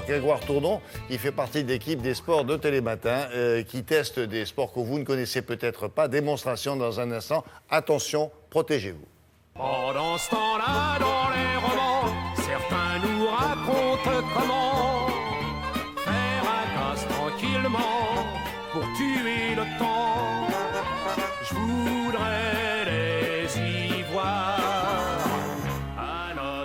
Grégoire Tourdon, qui fait partie de l'équipe des sports de Télématin, qui teste des sports que vous ne connaissez peut-être pas. Démonstration dans un instant. Attention, protégez-vous. Pendant ce temps-là, dans les romans, certains nous racontent comment faire un casse tranquillement pour tuer le temps. Je voudrais les y voir.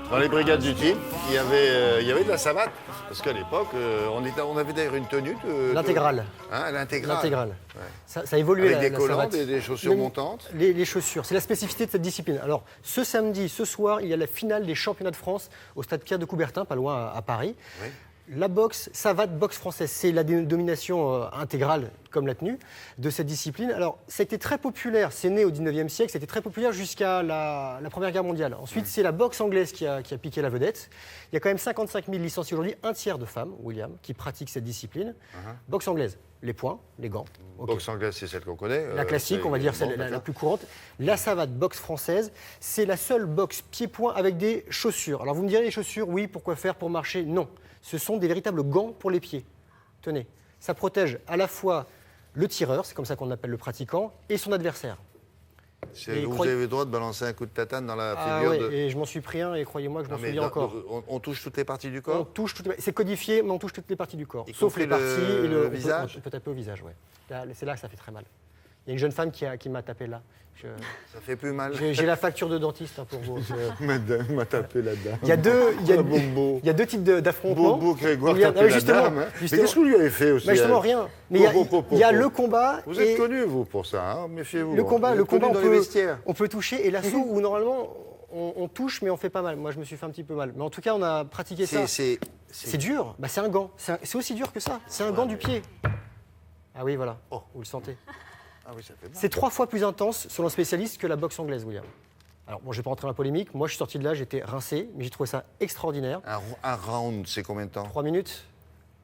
Dans les brigades du team, il y avait de la savate. Parce qu'à l'époque, on avait d'ailleurs une tenue de... L'intégrale. Hein, l'intégrale. L'intégrale. Ouais. Ça a évolué, Avec des collants, savate. des chaussures montantes. Les chaussures, c'est la spécificité de cette discipline. Alors, ce samedi, ce soir, il y a la finale des championnats de France au stade Pierre de Coubertin, pas loin à Paris. Oui. La boxe, savate, boxe française, c'est la domination intégrale, comme la tenue, de cette discipline. Alors, ça a été très populaire, c'est né au 19e siècle, c'était très populaire jusqu'à la Première Guerre mondiale. Ensuite, c'est la boxe anglaise qui a piqué la vedette. Il y a quand même 55 000 licenciés aujourd'hui, un tiers de femmes, William, qui pratiquent cette discipline. Boxe anglaise, les poings, les gants. Ok. Boxe anglaise, c'est celle qu'on connaît. La classique, on va dire, celle la plus courante. La savate, boxe française, c'est la seule boxe pied-point avec des chaussures. Alors vous me direz, les chaussures, oui, pourquoi faire pour marcher? Non. Ce sont des véritables gants pour les pieds. Tenez, ça protège à la fois le tireur, c'est comme ça qu'on appelle le pratiquant, et son adversaire. Vous avez le droit de balancer un coup de tatane dans la figure ouais, de... et je m'en suis pris un, et croyez-moi que je m'en souviens encore. On touche toutes les parties du On corps? touche c'est codifié, mais on touche toutes les parties du corps. Y Sauf les compris parties le et le visage? On peut taper au visage, ouais. C'est là que ça fait très mal. Il y a une jeune femme qui m'a tapé là. Ça fait plus mal? J'ai la facture de dentiste pour vous. Madame m'a tapé la dame. Il y a deux types d'affrontements. Bobo, Grégoire, Il y a- tapé la justement, dame. Hein. Mais justement. qu'est-ce que vous lui avez fait aussi? Bah, justement, rien. Mais il y a le combat. Vous êtes et connu, vous, pour ça, hein. Méfiez-vous. Le combat, Vous êtes connu dans les vestiaires. on peut toucher. Et l'assaut, où normalement, on touche, mais on fait pas mal. Moi, je me suis fait un petit peu mal. Mais en tout cas, on a pratiqué ça. C'est dur. Bah, c'est un gant. C'est aussi dur que ça. C'est un gant du pied. Ah oui, voilà. Oh. Vous le sentez. Ah oui, ça fait mal. C'est 3 fois plus intense, selon le spécialiste, que la boxe anglaise, William. Alors, bon, je ne vais pas rentrer dans la polémique. Moi, je suis sorti de là, j'étais rincé, mais j'ai trouvé ça extraordinaire. Un round, c'est combien de temps? 3 minutes.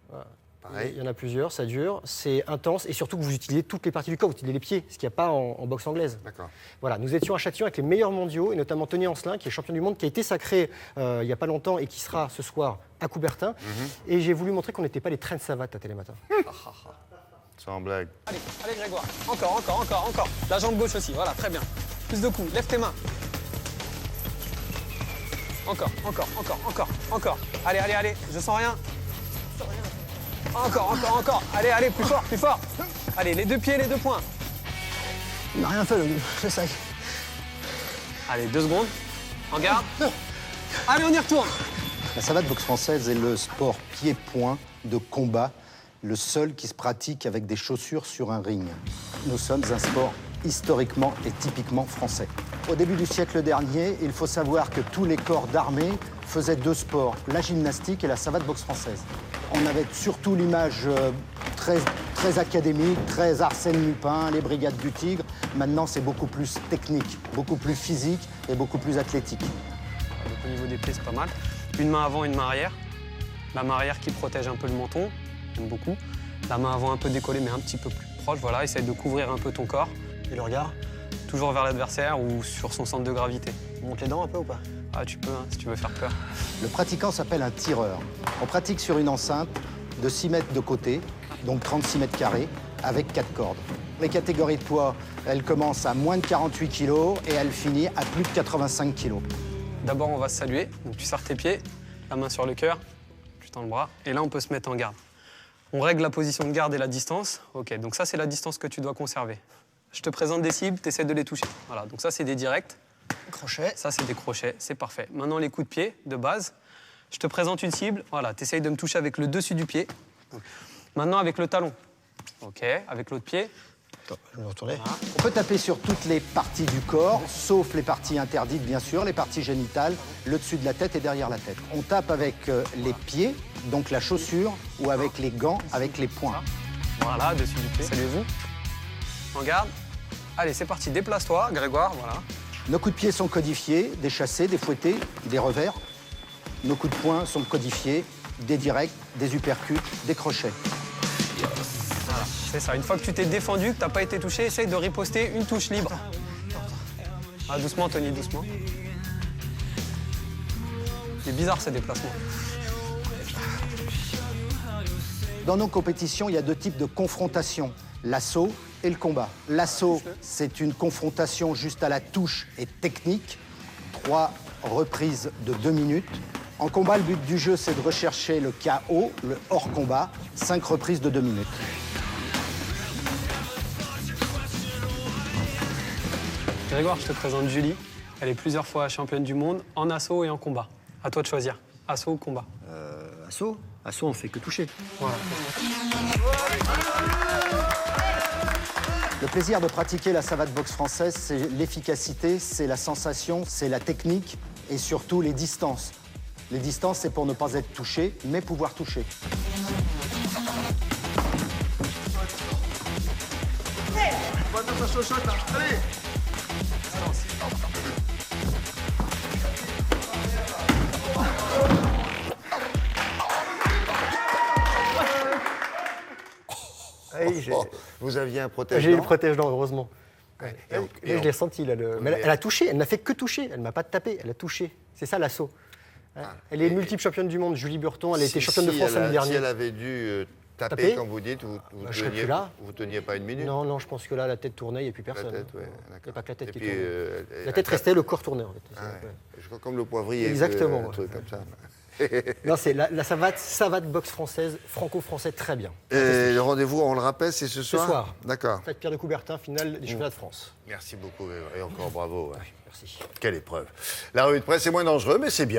Voilà. Pareil. Il y en a plusieurs, ça dure, c'est intense, et surtout que vous utilisez toutes les parties du corps, vous utilisez les pieds, ce qu'il n'y a pas en boxe anglaise. D'accord. Voilà, nous étions à Châtillon avec les meilleurs mondiaux, et notamment Tony Ancelin, qui est champion du monde, qui a été sacré il n'y a pas longtemps et qui sera ce soir à Coubertin. Et j'ai voulu montrer qu'on n'était pas les trains de savate à Télématin. Sans blague. Allez, allez Grégoire. Encore. La jambe gauche aussi, voilà, très bien. Plus de coups, lève tes mains. Encore. Allez, je sens rien. Encore. Allez, plus fort. Allez, les deux pieds, les deux poings. Il n'a rien fait, le sac. Allez, 2 secondes. En garde. Allez, on y retourne. La savate boxe française est le sport pied-point de combat, le seul qui se pratique avec des chaussures sur un ring. Nous sommes un sport historiquement et typiquement français. Au début du siècle dernier, il faut savoir que tous les corps d'armée faisaient 2 sports, la gymnastique et la savate boxe française. On avait surtout l'image très académique, très Arsène Lupin, les brigades du Tigre. Maintenant, c'est beaucoup plus technique, beaucoup plus physique et beaucoup plus athlétique. Donc, au niveau des pieds, c'est pas mal. Une main avant, une main arrière. La main arrière qui protège un peu le menton, j'aime beaucoup. La main avant un peu décollée, mais un petit peu plus proche. Voilà, essaye de couvrir un peu ton corps. Et le regard, Toujours vers l'adversaire ou sur son centre de gravité. on monte les dents un peu ou pas? Ah, tu peux, hein, si tu veux faire peur. Le pratiquant s'appelle un tireur. On pratique sur une enceinte de 6 mètres de côté, donc 36 mètres carrés, avec 4 cordes. Les catégories de poids, elles commencent à moins de 48 kg et elles finissent à plus de 85 kg. D'abord, on va se saluer. Donc, tu serres tes pieds, la main sur le cœur, tu tends le bras. Et là, on peut se mettre en garde. On règle la position de garde et la distance. OK, donc ça, c'est la distance que tu dois conserver. Je te présente des cibles, tu essaies de les toucher. Voilà, donc ça, c'est des directs. Crochet. Ça, c'est des crochets, c'est parfait. Maintenant, les coups de pied de base. Je te présente une cible. Voilà, tu essayes de me toucher avec le dessus du pied. Maintenant, avec le talon. OK, avec l'autre pied. Attends, je vais me retourner. Voilà. On peut taper sur toutes les parties du corps, sauf les parties interdites, bien sûr, les parties génitales, le dessus de la tête et derrière la tête. On tape avec les pieds, donc la chaussure, ou avec les gants, avec les poings. Voilà, dessus du pied. Saluez-vous. En garde. Allez, c'est parti. Déplace-toi, Grégoire, voilà. Nos coups de pied sont codifiés, des chassés, des fouettés, des revers. Nos coups de poing sont codifiés, des directs, des uppercuts, des crochets. Voilà, c'est ça. Une fois que tu t'es défendu, que tu n'as pas été touché, essaye de riposter une touche libre. Ah, doucement, Tony, doucement. C'est bizarre, ces déplacements. Dans nos compétitions, il y a 2 types de confrontations, l'assaut et le combat. L'assaut, c'est une confrontation juste à la touche et technique, 3 reprises de 2 minutes. En combat, le but du jeu, c'est de rechercher le KO, le hors-combat, 5 reprises de 2 minutes. Grégoire, je te présente Julie. Elle est plusieurs fois championne du monde en assaut et en combat. À toi de choisir, assaut ou combat. Assaut. Assaut, on fait que toucher. Voilà. Le plaisir de pratiquer la savate boxe française, c'est l'efficacité, c'est la sensation, c'est la technique et surtout les distances. Les distances, c'est pour ne pas être touché, mais pouvoir toucher. Vous aviez un protège-dents. J'ai eu le protège-dents, heureusement. Ouais. Et Je l'ai senti, là. Mais Mais- elle a touché, elle n'a fait que toucher. Elle ne m'a pas tapé, elle a touché. C'est ça l'assaut. Ouais. Elle est multiple championne du monde, Julie Burton. Elle a été championne de France l'année Si dernière. elle avait dû taper, Taper, comme vous dites, vous je serais plus là. vous teniez pas une minute. Non, non, je pense que là, la tête tournait, il n'y a plus La personne. tête, ouais, Il n'y a d'accord. pas que la tête Et qui puis, tournait. La tête restait, le corps tournait, en fait. Ah ouais. Ouais. Je crois comme le poivrier. Exactement, Un ouais. truc comme ça. Non, c'est la savate boxe française, franco-français, très bien. Le rendez-vous, on le rappelle, c'est ce soir. soir. D'accord. Fête Pierre de Coubertin, finale des championnats de France. Merci beaucoup et encore bravo. Ouais. Merci. Quelle épreuve. La revue de presse est moins dangereux, mais c'est bien.